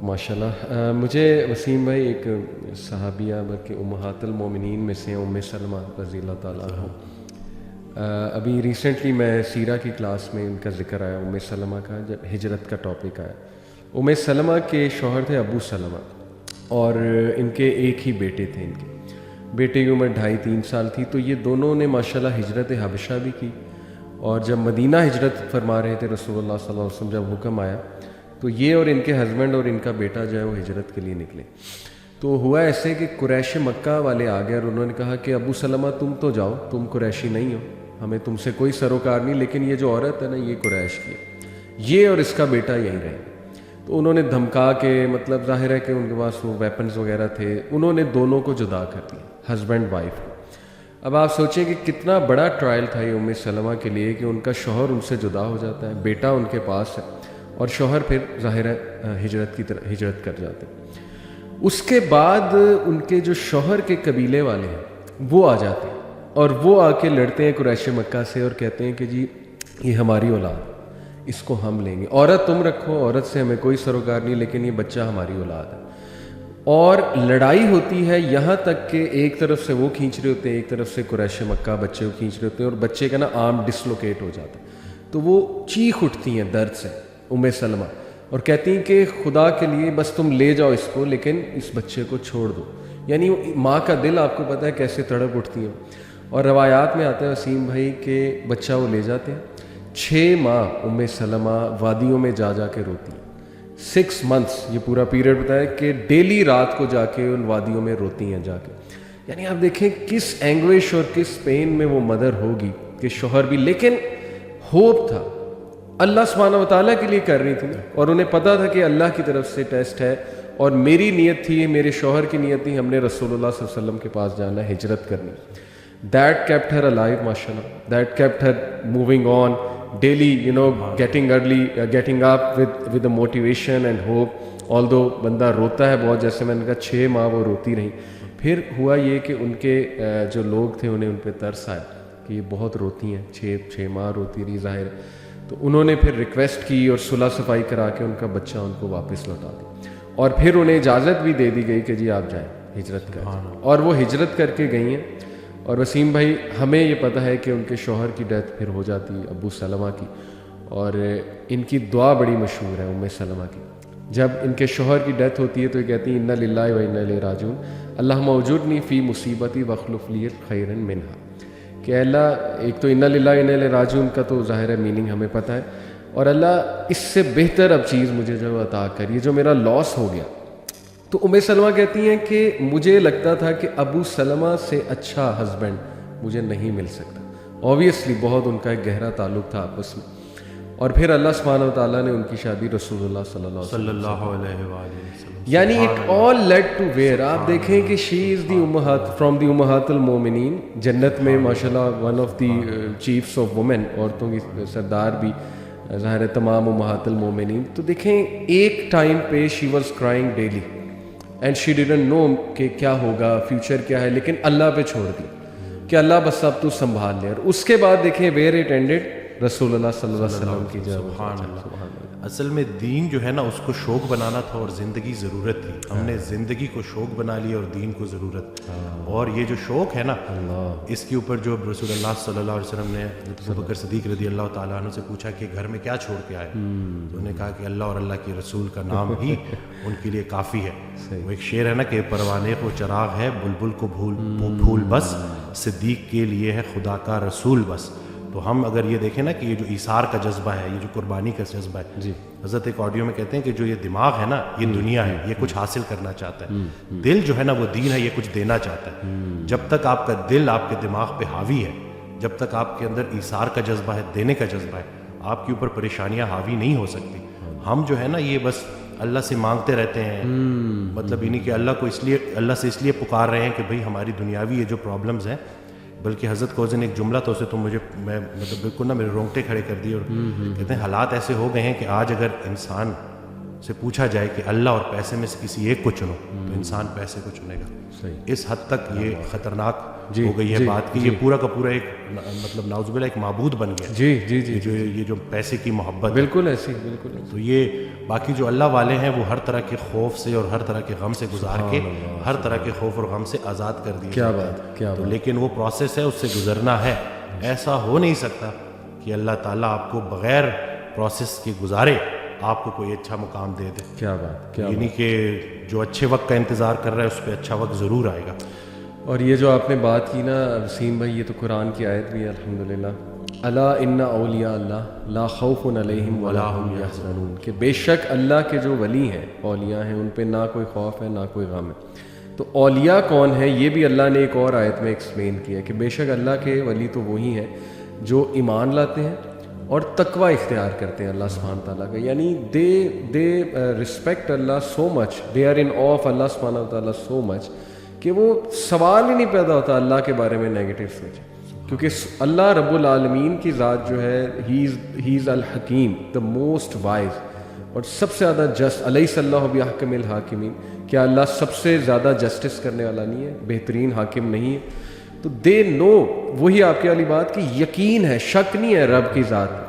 ماشاءاللہ مجھے وسیم بھائی ایک صحابیہ بلکہ امہات المومنین میں سے ام سلمہ رضی اللہ تعالیٰ عنہ، ابھی ریسنٹلی میں سیرہ کی کلاس میں ان کا ذکر آیا ام سلمہ کا، جب ہجرت کا ٹاپک آیا. ام سلمہ کے شوہر تھے ابو سلمہ، اور ان کے ایک ہی بیٹے تھے. ان کے بیٹے کی عمر 2.5-3 سال تھی. تو یہ دونوں نے ماشاءاللہ ہجرت حبشہ بھی کی، اور جب مدینہ ہجرت فرما رہے تھے رسول اللہ صلی اللہ علیہ وسلم، جب حکم آیا تو یہ اور ان کے ہسبینڈ اور ان کا بیٹا جو ہے وہ ہجرت کے لیے نکلے. تو ہوا ایسے کہ قریش مکہ والے آ گئے اور انہوں نے کہا کہ ابو سلمہ تم تو جاؤ، تم قریشی نہیں ہو، ہمیں تم سے کوئی سروکار نہیں، لیکن یہ جو عورت ہے نا یہ قریش کی ہے، یہ اور اس کا بیٹا یہیں رہے. تو انہوں نے دھمکا کے، مطلب ظاہر ہے کہ ان کے پاس وہ ویپنز وغیرہ تھے، انہوں نے دونوں کو جدا کر دیا، ہسبینڈ وائف کو. اب آپ سوچیں کہ کتنا بڑا ٹرائل تھا یہ ام سلمہ کے لیے کہ ان کا شوہر ان سے جدا ہو جاتا ہے، بیٹا ان کے پاس ہے، اور شوہر پھر ظاہر ہے ہجرت کر جاتے ہیں. اس کے بعد ان کے جو شوہر کے قبیلے والے ہیں وہ آ جاتے ہیں، اور وہ آ کے لڑتے ہیں قریش مکہ سے اور کہتے ہیں کہ جی یہ ہماری اولاد، اس کو ہم لیں گے، عورت تم رکھو، عورت سے ہمیں کوئی سروکار نہیں، لیکن یہ بچہ ہماری اولاد ہے. اور لڑائی ہوتی ہے یہاں تک کہ ایک طرف سے وہ کھینچ رہے ہوتے ہیں، ایک طرف سے قریش مکہ بچے کو کھینچ رہے ہوتے ہیں، اور بچے کا نا آرم ڈسلوکیٹ ہو جاتا ہے. تو وہ چیخ اٹھتی ہیں درد سے ام سلمہ اور کہتی ہیں کہ خدا کے لیے بس تم لے جاؤ اس کو، لیکن اس بچے کو چھوڑ دو. یعنی ماں کا دل آپ کو پتہ ہے کیسے تڑپ اٹھتی ہیں. اور روایات میں آتا ہے وسیم بھائی کہ بچہ وہ لے جاتے ہیں، 6 ماہ ام سلمہ وادیوں میں جا کے روتی ہیں. 6 months یہ پورا پیریڈ بتایا کہ ڈیلی رات کو جا کے ان وادیوں میں روتی ہیں جا کے. یعنی آپ دیکھیں کس اینگوش اور کس پین میں وہ مدر ہوگی کہ شوہر بھی، لیکن ہوپ تھا، اللہ سبحانہ و تعالیٰ کے لیے کر رہی تھی، اور انہیں پتہ تھا کہ اللہ کی طرف سے ٹیسٹ ہے، اور میری نیت تھی، میرے شوہر کی نیت تھی، ہم نے رسول اللہ صلی اللہ علیہ وسلم کے پاس جانا ہے، ہجرت کرنی. That kept her alive, mashallah. That kept her moving on daily, getting early, getting up with the motivation and hope. Although بندہ روتا ہے بہت، جیسے میں نے کہا 6 ماہ وہ روتی رہی. پھر ہوا یہ کہ ان کے جو لوگ تھے انہیں ان پہ ترس آیا کہ یہ بہت روتی ہیں، 6 ماہ روتی رہی ظاہر. تو انہوں نے پھر ریکویسٹ کی اور صلح صفائی کرا کے ان کا بچہ ان کو واپس لوٹا دیا، اور پھر انہیں اجازت بھی دے دی گئی کہ جی آپ جائیں ہجرت کریں، اور وہ ہجرت کر کے گئی ہیں. اور وسیم بھائی ہمیں یہ پتہ ہے کہ ان کے شوہر کی ڈیتھ پھر ہو جاتی ابو سلمہ کی، اور ان کی دعا بڑی مشہور ہے ام سلمہ کی. جب ان کے شوہر کی ڈیتھ ہوتی ہے تو یہ کہتی ہیں انا للہ و انا الیہ راجعون، اللہم اجرنی فی مصیبتی واخلف لی خیرا منہا. کہ اللہ، ایک تو انا للہ و انا الیہ راجعون کا تو ظاہر ہے میننگ ہمیں پتہ ہے، اور اللہ اس سے بہتر اب چیز مجھے جو عطا کر، یہ جو میرا لاس ہو گیا. تو ام سلمہ کہتی ہیں کہ مجھے لگتا تھا کہ ابو سلمہ سے اچھا ہسبینڈ مجھے نہیں مل سکتا. اوبیسلی بہت ان کا ایک گہرا تعلق تھا آپس میں، اور پھر اللہ سبحانہ و تعالیٰ نے ان کی شادی رسول اللہ صلی اللہ علیہ وسلم، یعنی it all led to where. آپ دیکھیں کہ شی از دی امہات، فرام دی امہات المومنین، جنت میں ماشاءاللہ one of the chiefs of women, عورتوں کی سردار بھی ظاہر ہے تمام امہات المومنین. تو دیکھیں ایک ٹائم پہ she was crying daily and she didn't know کہ کیا ہوگا، فیوچر کیا ہے، لیکن اللہ پہ چھوڑ دی کہ اللہ بس اب تو سنبھال لے. اور اس کے بعد دیکھیں ویئر اٹ اینڈڈ، رسول اللہ صلی اللہ علیہ وسلم کی جب سبحان اللہ. اصل میں دین جو ہے نا اس کو شوق بنانا تھا، اور زندگی ضرورت تھی. ہم نے زندگی کو شوق بنا لیا اور دین کو ضرورت. اور یہ جو شوق ہے نا اس کے اوپر جو رسول اللہ صلی اللہ علیہ وسلم نے ابو بکر صدیق رضی اللہ تعالیٰ عنہ سے پوچھا کہ گھر میں کیا چھوڑ کے آئے، تو انہوں نے کہا کہ اللہ اور اللہ کے رسول کا نام ہی ان کے لیے کافی ہے. وہ ایک شعر ہے نا کہ پروانے کو چراغ ہے بلبل کو پھول بس، صدیق کے لیے ہے خدا کا رسول بس. تو ہم اگر یہ دیکھیں نا کہ یہ جو ایثار کا جذبہ ہے، یہ جو قربانی کا جذبہ ہے، جی حضرت ایک آڈیو میں کہتے ہیں کہ جو یہ دماغ ہے نا یہ دنیا ہے، یہ کچھ حاصل کرنا چاہتا ہے. دل جو ہے نا وہ دین ہے، یہ کچھ دینا چاہتا ہے. جب تک آپ کا دل آپ کے دماغ پہ حاوی ہے، جب تک آپ کے اندر ایثار کا جذبہ ہے، دینے کا جذبہ ہے، آپ کے اوپر پریشانیاں حاوی نہیں ہو سکتی. ہم جو ہے نا یہ بس اللہ سے مانگتے رہتے ہیں، مطلب یہ نہیں کہ اللہ سے اس لیے پکار رہے ہیں کہ بھئی ہماری دنیاوی یہ جو پرابلمز ہیں. بلکہ حضرت کو ایک جملہ تو اسے تو مجھے میں مطلب بالکل نا میرے رونگٹے کھڑے کر دیے، اور کہتے ہیں حالات ایسے ہو گئے ہیں کہ آج اگر انسان سے پوچھا جائے کہ اللہ اور پیسے میں سے کسی ایک کو چنو تو انسان پیسے کو چنے گا. اس حد تک یہ خطرناک ہو گئی ہے بات کہ یہ پورا کا پورا ایک مطلب نعوذ باللہ ایک معبود بن گیا. جی جو یہ جو پیسے کی محبت، بالکل ایسی، بالکل. تو یہ باقی جو اللہ والے ہیں وہ ہر طرح کے خوف سے اور ہر طرح کے غم سے گزار کے ہر طرح کے خوف اور غم سے آزاد کر دیے. کیا بات, کیا بات. لیکن وہ پروسیس ہے, اس سے گزرنا ہے. ایسا ہو نہیں سکتا کہ اللہ تعالیٰ آپ کو بغیر پروسیس کے گزارے آپ کو کوئی اچھا مقام دے دے. کیا بات, کیا یعنی کہ جو اچھے وقت کا انتظار کر رہا ہے اس پہ اچھا وقت ضرور آئے گا. اور یہ جو آپ نے بات کی نا وسیم بھائی, یہ تو قرآن کی آیت بھی ہے الحمدللہ. الا ان اولیاء اللہ لا خوف علیہم ولا هم یحزنون, کہ بے شک اللہ کے جو ولی ہیں, اولیاء ہیں, ان پہ نہ کوئی خوف ہے نہ کوئی غم ہے. تو اولیاء کون ہے یہ بھی اللہ نے ایک اور آیت میں ایکسپلین کیا کہ بے شک اللہ کے ولی تو وہی ہیں جو ایمان لاتے ہیں اور تقوی اختیار کرتے ہیں اللہ سبحانہ تعالیٰ کا. یعنی they respect Allah so much, they are in awe of Allah سبحانہ تعالیٰ سو مچ کہ وہ سوال ہی نہیں پیدا ہوتا اللہ کے بارے میں نیگیٹو سوچ, کیونکہ اللہ رب العالمین کی ذات جو ہے ہی از الحکیم, دا موسٹ وائز اور سب سے زیادہ جسٹ. الیس اللہ بأحکم الحاکمین, کیا اللہ سب سے زیادہ جسٹس کرنے والا نہیں ہے, بہترین حاکم نہیں ہے؟ تو دے نو, وہی آپ کی والی بات کہ یقین ہے, شک نہیں ہے رب کی ذات.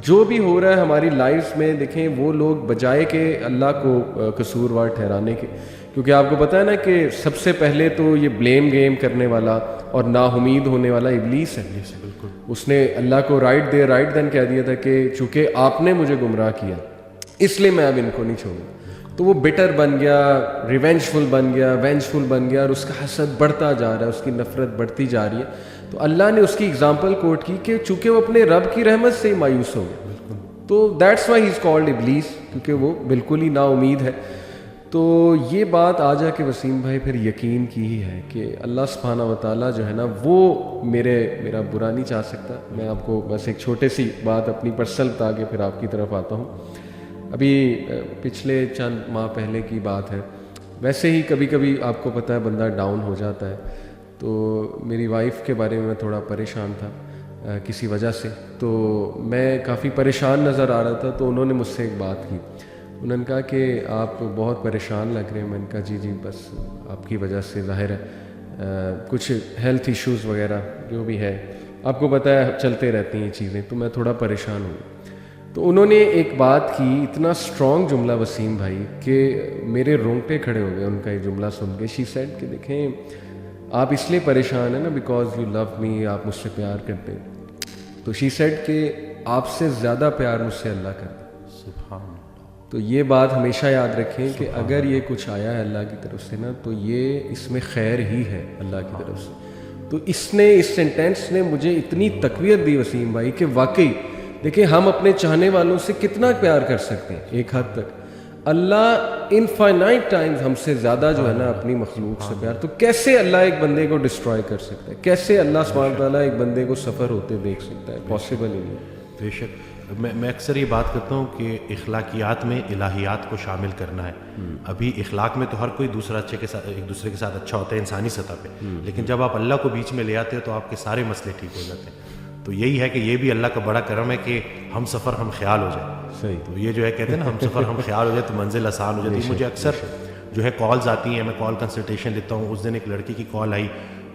جو بھی ہو رہا ہے ہماری لائفز میں دیکھیں, وہ لوگ بجائے کہ اللہ کو قصوروار ٹھہرانے کے, کیونکہ آپ کو پتہ ہے نا کہ سب سے پہلے تو یہ بلیم گیم کرنے والا اور نا امید ہونے والا ابلیس ہے. بالکل, اس نے اللہ کو رائٹ دین کہہ دیا تھا کہ چونکہ آپ نے مجھے گمراہ کیا اس لیے میں اب ان کو نہیں چھوڑوں. تو وہ بٹر بن گیا, ریونجفل بن گیا, وینجفل بن گیا, اور اس کا حسد بڑھتا جا رہا ہے, اس کی نفرت بڑھتی جا رہی ہے. تو اللہ نے اس کی اگزامپل کوٹ کی کہ چونکہ وہ اپنے رب کی رحمت سے ہی مایوس ہو گیا, تو that's why he is called ابلیس, کیونکہ وہ بالکل ہی نا امید ہے. تو یہ بات آ جا کے وسیم بھائی پھر یقین کی ہی ہے کہ اللہ سبحانہ و تعالیٰ جو ہے نا وہ میرا برا نہیں چاہ سکتا. میں آپ کو بس ایک چھوٹے سی بات اپنی پرسنل بتا کے پھر آپ کی طرف آتا ہوں. ابھی پچھلے چند ماہ پہلے کی بات ہے, ویسے ہی کبھی کبھی آپ کو پتہ ہے بندہ ڈاؤن ہو جاتا ہے. تو میری وائف کے بارے میں تھوڑا پریشان تھا کسی وجہ سے, تو میں کافی پریشان نظر آ رہا تھا. تو انہوں نے مجھ سے ایک بات کی, انہوں نے کہا کہ آپ بہت پریشان لگ رہے ہیں. میں نے کہا جی بس آپ کی وجہ سے, ظاہر ہے کچھ ہیلتھ ایشوز وغیرہ جو بھی ہے, آپ کو پتہ ہے چلتے رہتی ہیں یہ چیزیں, تو میں تھوڑا پریشان ہوں. تو انہوں نے ایک بات کی, اتنا اسٹرانگ جملہ وسیم بھائی کہ میرے رونگٹے کھڑے ہو گئے ان کا یہ جملہ سن کے. شی سیڈ کہ دیکھیں آپ اس لیے پریشان ہیں نا بیکاز یو لو می, آپ مجھ سے پیار کرتے ہیں. تو شی سیڈ کہ آپ سے زیادہ پیار مجھ سے اللہ کرتا. سبحان اللہ. تو یہ بات ہمیشہ یاد رکھیں کہ اگر یہ کچھ آیا ہے اللہ کی طرف سے نا, تو یہ اس میں خیر ہی ہے اللہ کی طرف سے. تو اس سینٹینس نے مجھے اتنی تقویت دی وسیم بھائی کہ واقعی دیکھیں ہم اپنے چاہنے والوں سے کتنا پیار کر سکتے ہیں ایک حد تک, اللہ انفائنائٹ ٹائمز ہم سے زیادہ جو ہے نا اپنی مخلوق سے پیار. تو کیسے اللہ ایک بندے کو ڈسٹرائے کر سکتا ہے, کیسے اللہ سبحانہ تعالیٰ ایک بندے کو سفر ہوتے دیکھ سکتا ہے؟ پاسبل ہی نہیں. بے شک. میں اکثر یہ بات کرتا ہوں کہ اخلاقیات میں الہیات کو شامل کرنا ہے. ابھی اخلاق میں تو ہر کوئی ایک دوسرے کے ساتھ اچھا ہوتا ہے انسانی سطح پہ, لیکن جب آپ اللہ کو بیچ میں لے آتے ہیں تو آپ کے سارے مسئلے ٹھیک ہو جاتے ہیں. تو یہی ہے کہ یہ بھی اللہ کا بڑا کرم ہے کہ ہم سفر ہم خیال ہو جائے. صحیح. تو یہ جو ہے کہتے ہیں نا ہم سفر ہم خیال ہو جائے تو منزل آسان ہو جاتی ہے. مجھے اکثر جو ہے کالز آتی ہیں, میں کال کنسلٹیشن لیتا ہوں. اس دن ایک لڑکی کی کال آئی,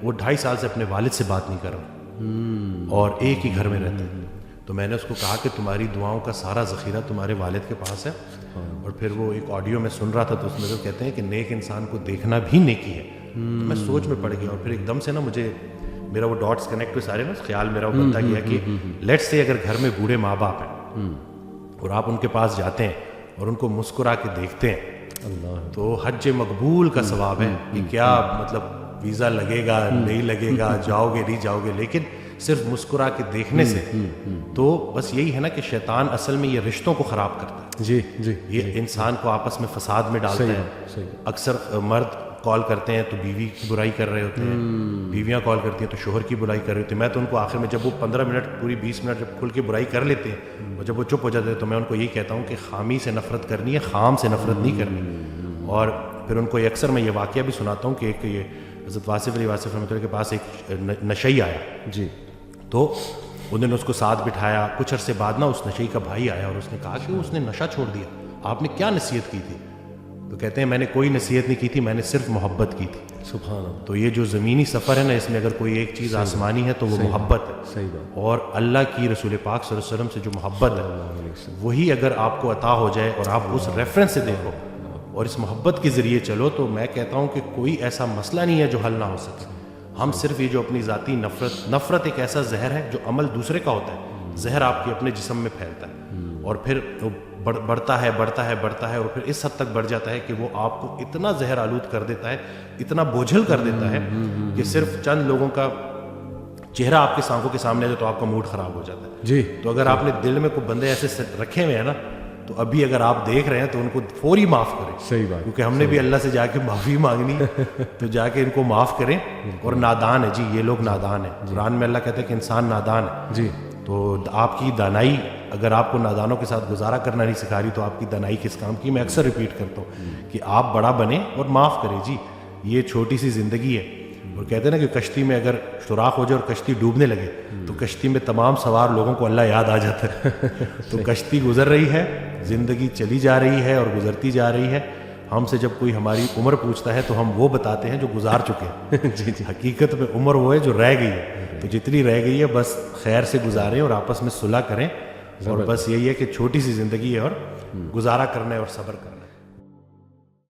وہ 2.5 سال سے اپنے والد سے بات نہیں کر رہا اور ایک ہی گھر میں رہتے ہیں. تو میں نے اس کو کہا کہ تمہاری دعاؤں کا سارا ذخیرہ تمہارے والد کے پاس ہے. اور پھر وہ ایک آڈیو میں سن رہا تھا, تو اس میں تو کہتے ہیں کہ نیک انسان کو دیکھنا بھی نیکی ہے. تو میں سوچ میں پڑ گیا, اور پھر ایک دم سے نا مجھے میرا وہ ڈاٹس کنیکٹ ہوئے سارے نا, خیال میرا وہ بنتا گیا کہ لیٹس سے اگر گھر میں بوڑھے ماں باپ ہیں اور آپ ان کے پاس جاتے ہیں اور ان کو مسکرا کے دیکھتے ہیں, تو حج مقبول کا ثواب ہے. کہ کیا مطلب ویزا لگے گا نہیں لگے گا, جاؤ گے نہیں جاؤ گے, لیکن صرف مسکرا کے دیکھنے سے. تو بس یہی ہے نا کہ شیطان اصل میں یہ رشتوں کو خراب کرتا ہے. جی یہ انسان کو آپس میں فساد میں ڈالتا ہے. اکثر مرد کال کرتے ہیں تو بیوی کی برائی کر رہے ہوتے ہیں, بیویاں کال کرتی ہیں تو شوہر کی برائی کر رہے ہوتے ہیں. میں تو ان کو آخر میں جب وہ 15 منٹ پوری 20 منٹ جب کھل کے برائی کر لیتے ہیں اور جب وہ چپ ہو جاتے ہیں, تو میں ان کو یہی کہتا ہوں کہ خامی سے نفرت کرنی ہے, خام سے نفرت نہیں کرنی. اور پھر ان کو اکثر میں یہ واقعہ بھی سناتا ہوں کہ ایک یہ حضرت واصف علی واصف رحمۃ اللہ کے پاس ایک نشئی آیا. جی. تو انہوں نے اس کو ساتھ بٹھایا. کچھ عرصے بعد نا اس نشئی کا بھائی آیا اور اس نے کہا کہ اس نے نشہ چھوڑ دیا, آپ نے کیا نصیحت کی تھی؟ تو کہتے ہیں میں نے کوئی نصیحت نہیں کی تھی, میں نے صرف محبت کی تھی. سبحان اللہ. تو یہ جو زمینی سفر ہے نا, اس میں اگر کوئی ایک چیز آسمانی ہے تو وہ محبت ہے. صحیح بات. اور اللہ کی رسول پاک صلی اللہ علیہ وسلم سے جو محبت ہے وہی اگر آپ کو عطا ہو جائے اور آپ اس ریفرنس سے دیکھو اور اس محبت کے ذریعے چلو, تو میں کہتا ہوں کہ کوئی ایسا مسئلہ نہیں ہے جو حل نہ ہو سکے. ہم صرف یہ جو اپنی ذاتی نفرت ایک ایسا زہر ہے جو عمل دوسرے کا ہوتا ہے, زہر آپ کے اپنے جسم میں پھیلتا ہے اور پھر بڑھتا ہے اور پھر اس حد تک بڑھ جاتا ہے کہ وہ آپ کو اتنا زہر آلود کر دیتا ہے, اتنا بوجھل کر دیتا ہے کہ صرف چند لوگوں کا چہرہ آپ کے آنکھوں کے سامنے ہے تو آپ کا موڈ خراب ہو جاتا ہے. جی. تو اگر آپ نے دل میں کوئی بندے ایسے رکھے ہوئے ہیں نا, تو ابھی اگر آپ دیکھ رہے ہیں تو ان کو فوری معاف کریں. صحیح بات. کیونکہ ہم نے بھی اللہ سے جا کے معافی مانگنی, تو جا کے ان کو معاف کریں. اور نادان ہے جی, یہ لوگ نادان ہیں. قرآن میں اللہ کہتا ہے کہ انسان نادان ہے. جی. تو آپ کی دانائی اگر آپ کو نادانوں کے ساتھ گزارا کرنا نہیں سکھا رہی تو آپ کی دانائی کس کام کی. میں اکثر ریپیٹ کرتا ہوں کہ آپ بڑا بنیں اور معاف کریں. جی یہ چھوٹی سی زندگی ہے. اور کہتے ہیں نا کہ کشتی میں اگر سوراخ ہو جائے اور کشتی ڈوبنے لگے تو کشتی میں تمام سوار لوگوں کو اللہ یاد آ جاتا ہے. تو کشتی گزر رہی ہے, زندگی چلی جا رہی ہے اور گزرتی جا رہی ہے. ہم سے جب کوئی ہماری عمر پوچھتا ہے تو ہم وہ بتاتے ہیں جو گزار چکے ہیں. جی جی. حقیقت میں عمر وہ ہے جو رہ گئی ہے. تو جتنی رہ گئی ہے بس خیر سے گزاریں اور آپس میں صلح کریں. اور بس یہی ہے کہ چھوٹی سی زندگی ہے اور گزارا کرنا ہے اور صبر کرنا ہے.